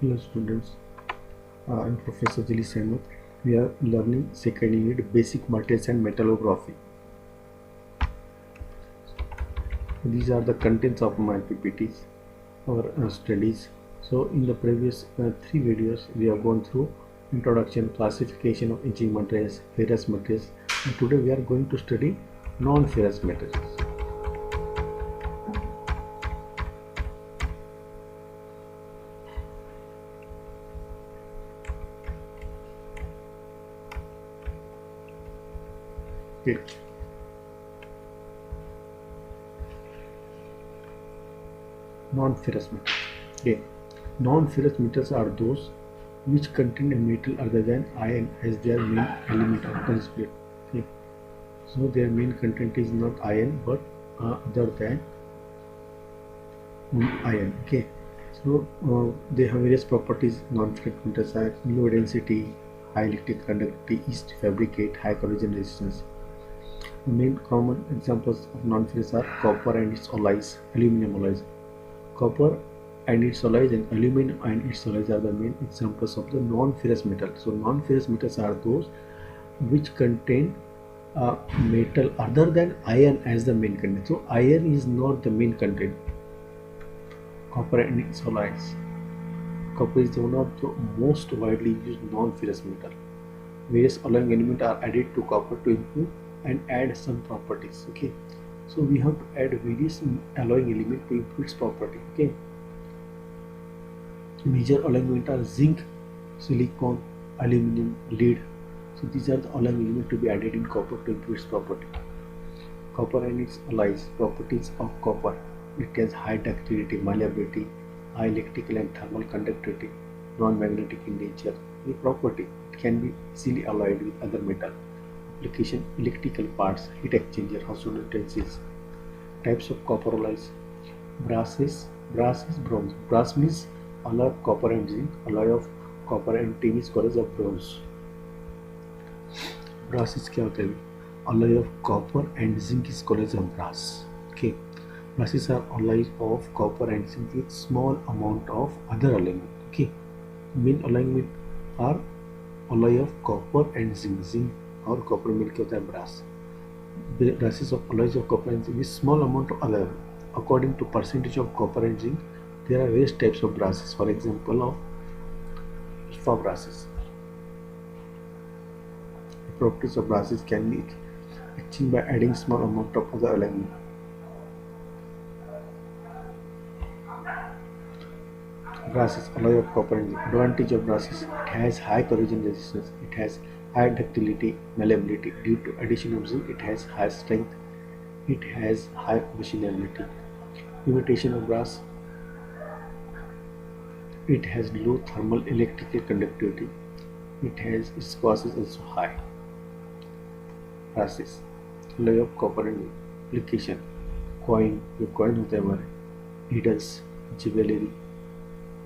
Hello students, I'm Professor Jili Sehmat. We are learning second unit basic materials and metallography. These are the contents of my PPTs or studies. So in the previous three videos we have gone through introduction, classification of etching materials, ferrous materials, and today we are going to study non-ferrous materials. Okay. Non-ferrous metals. Okay. Non-ferrous metals are those which contain a metal other than iron as their main element or constituent. Okay. So their main content is not iron but other than iron. Okay. So they have various properties. Non-ferrous metals are low density, high electric conductivity, easy to fabricate, high corrosion resistance. The main common examples of non-ferrous are copper and its alloys, aluminum alloys. Copper and its alloys and aluminum and its alloys are the main examples of the non-ferrous metal. So non-ferrous metals are those which contain metal other than iron as the main content. So iron is not the main content. Copper and its alloys. Copper is one of the most widely used non-ferrous metal. Various alloying elements are added to copper to improve and add some properties. Okay, so we have to add various alloying elements to improve its property. Okay, major alloying elements are zinc, silicon, aluminum, lead. So these are the alloying elements to be added in copper to improve its property. Copper and its alloys. Properties of copper: it has high ductility, malleability, high electrical and thermal conductivity, non-magnetic in nature. The property: it can be easily alloyed with other metal. Application: electrical parts, heat exchanger, household utensils. Types of copper alloys: brass is bronze. Brass means alloy of copper and zinc. Alloy of copper and tin is called as of bronze. Brass is क्या होता है? Alloy of copper and zinc is called as a brass. Okay, brasses are alloys of copper and zinc with small amount of other alignment. Okay, main alignment are alloy of copper and zinc. Zinc और copper मिलके होता है brass. Brasses of alloys of copper and zinc with small amount of other. According to percentage of copper and zinc, there are various types of brasses. For example, of alpha brasses. The properties of brasses can be achieved by adding small amount of other alignment. Brasses, alloy of copper and zinc. Advantage of brasses: it has high corrosion resistance, it has high ductility, malleability. Due to addition of zinc, it has high strength, it has high machinability. Limitation of brass: it has low thermal electrical conductivity, it has its cost is also high. Brasses, alloy of copper and zinc. Application: coin, जो coin होता है हमारे, needles, jewelry,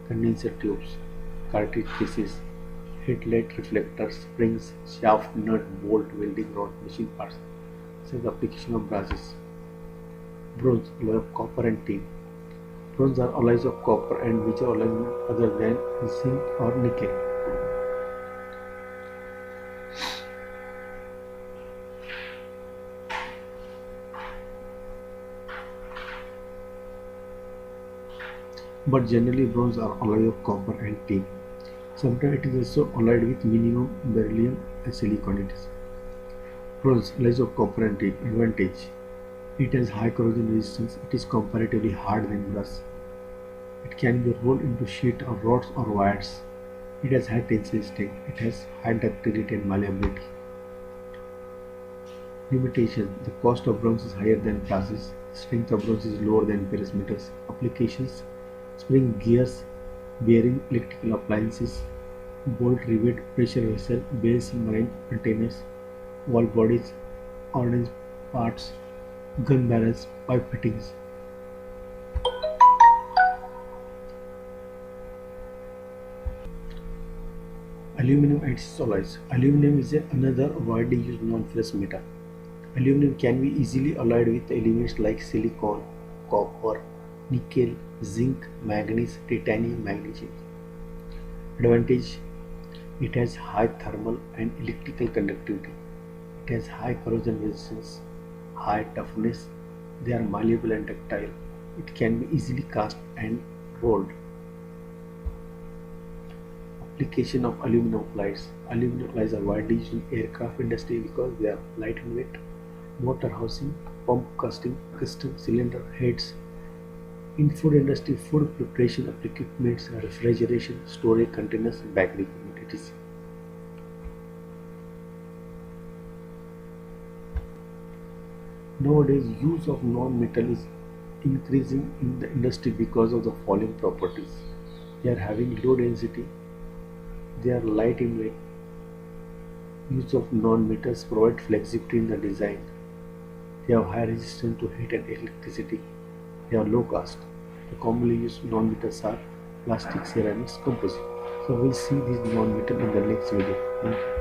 condenser tubes, cartridge cases, headlight reflectors, springs, shaft, nut, bolt, welding rod, machine parts. This is the application of brasses. Bronze, alloy of copper and tin. Bronze are alloys of copper and which are alloys other than zinc or nickel. But generally bronze are alloy of copper and tin. Sometimes it is also alloyed with minimum beryllium and silicon. It is bronze, alloys of copper and tin. Advantage: it has high corrosion resistance, it is comparatively hard than brass, it can be rolled into sheet or rods or wires, it has high tensile strength, it has high ductility and malleability. Limitation: the cost of bronze is higher than brasses, strength of bronze is lower than ferrous metals. Applications: spring, gears, bearing, electrical appliances, bolt, rivet, pressure vessel, bells, marine containers, valve bodies, ordnance parts, gun barrels, pipe fittings. Aluminum and its alloys. Aluminum is another widely used non-ferrous metal. Aluminum can be easily alloyed with elements like silicon, copper, nickel, zinc, manganese, titanium, magnesium. Advantage: it has high thermal and electrical conductivity. It has high corrosion resistance, high toughness. They are malleable and ductile. It can be easily cast and rolled. Application of aluminum plies. Aluminum plies are widely used in aircraft industry because they are light in weight. Motor housing, pump casting, custom cylinder heads. In food industry, food preparation of equipment, refrigeration, storage containers, bakery equipment, etc. Nowadays, use of non-metal is increasing in the industry because of the following properties. They are having low density, they are light in weight, use of non-metals provide flexibility in the design, they have high resistance to heat and electricity, they are low cost. The commonly used non-metals are plastic, ceramics, composite. So we'll see these non-metal in the next video. Thank you.